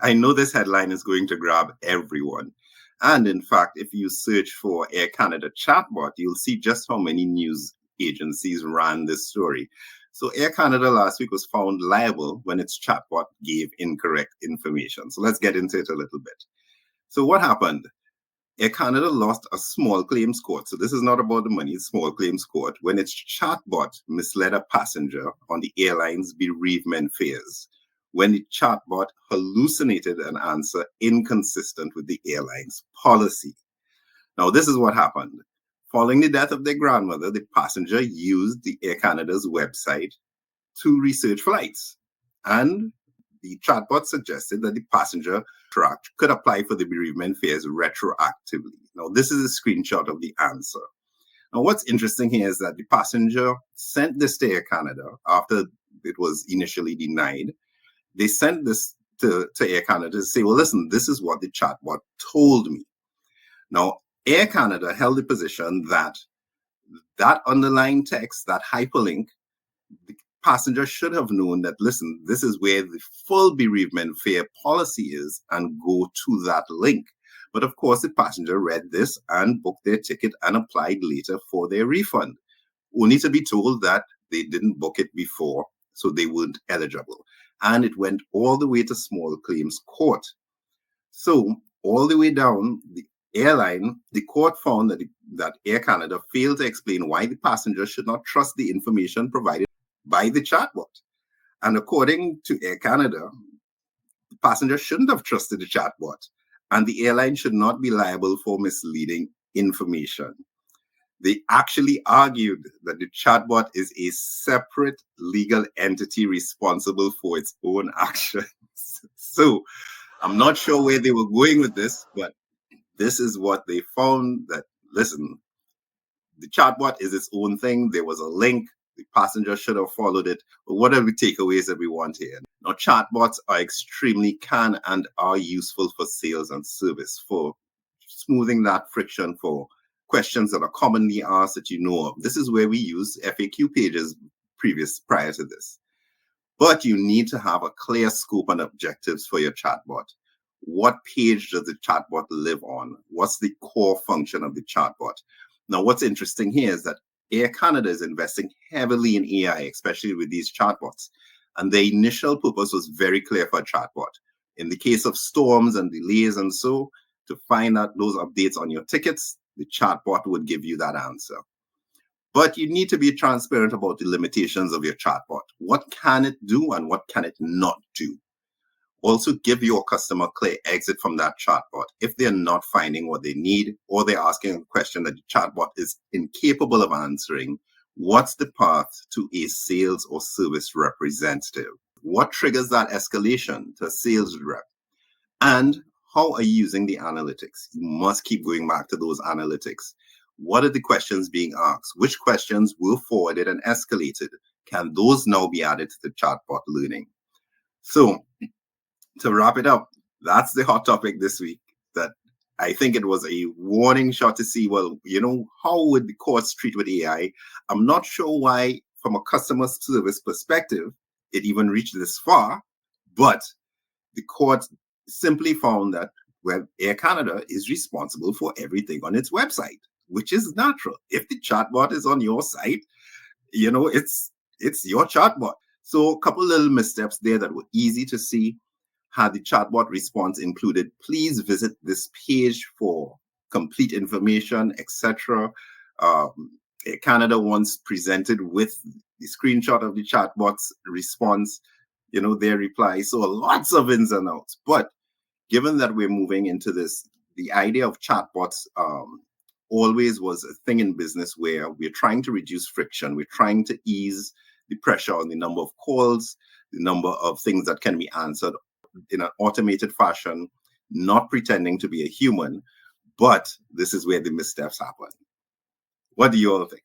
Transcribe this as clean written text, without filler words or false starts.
I know this headline is going to grab everyone. And in fact, if you search for Air Canada chatbot, you'll see just how many news agencies ran this story. So Air Canada last week was found liable when its chatbot gave incorrect information. So let's get into it a little bit. So what happened? Air Canada lost a small claims court. So this is not about the money, it's small claims court when its chatbot misled a passenger on the airline's bereavement fares, when the chatbot hallucinated an answer inconsistent with the airline's policy. Now, this is what happened. Following the death of their grandmother, the passenger used the Air Canada's website to research flights. And the chatbot suggested that the passenger could apply for the bereavement fares retroactively. Now, this is a screenshot of the answer. Now, what's interesting here is that the passenger sent this to Air Canada after it was initially denied. They sent this to Air Canada to say, well, listen, this is what the chatbot told me. Now, Air Canada held the position that that underlying text, that hyperlink, the passenger should have known that, listen, this is where the full bereavement fare policy is and go to that link. But of course, the passenger read this and booked their ticket and applied later for their refund, only to be told that they didn't book it before, so they weren't eligible. And it went all the way to small claims court. So all the way down, the airline, the court found that Air Canada failed to explain why the passenger should not trust the information provided by the chatbot. And according to Air Canada, the passenger shouldn't have trusted the chatbot, and the airline should not be liable for misleading information. They actually argued that the chatbot is a separate legal entity responsible for its own actions. So I'm not sure where they were going with this, but this is what they found, that, listen, the chatbot is its own thing. There was a link. The passenger should have followed it. But what are the takeaways that we want here? Now, chatbots can and are useful for sales and service, for smoothing that friction, for questions that are commonly asked that you know of. This is where we use FAQ pages prior to this. But you need to have a clear scope and objectives for your chatbot. What page does the chatbot live on? What's the core function of the chatbot? Now, what's interesting here is that Air Canada is investing heavily in AI, especially with these chatbots. And the initial purpose was very clear for a chatbot. In the case of storms and delays and so, to find out those updates on your tickets, the chatbot would give you that answer. But you need to be transparent about the limitations of your chatbot. What can it do and what can it not do? Also, give your customer clear exit from that chatbot. If they're not finding what they need, or they're asking a question that the chatbot is incapable of answering, what's the path to a sales or service representative? What triggers that escalation to a sales rep? And how are you using the analytics? You must keep going back to those analytics. What are the questions being asked? Which questions were forwarded and escalated? Can those now be added to the chatbot learning? So, to wrap it up, that's the hot topic this week. That I think it was a warning shot to see, well, how would the courts treat with AI? I'm not sure why, from a customer service perspective, it even reached this far, but the court simply found that, well, Air Canada is responsible for everything on its website, which is natural. If the chatbot is on your site, it's your chatbot. So a couple little missteps there that were easy to see. Had the chatbot response included, please visit this page for complete information, etc. Air Canada once presented with the screenshot of the chatbot's response, their reply. So lots of ins and outs. But given that we're moving into this, the idea of chatbots always was a thing in business where we're trying to reduce friction. We're trying to ease the pressure on the number of calls, the number of things that can be answered in an automated fashion, not pretending to be a human. But this is where the missteps happen. What do you all think?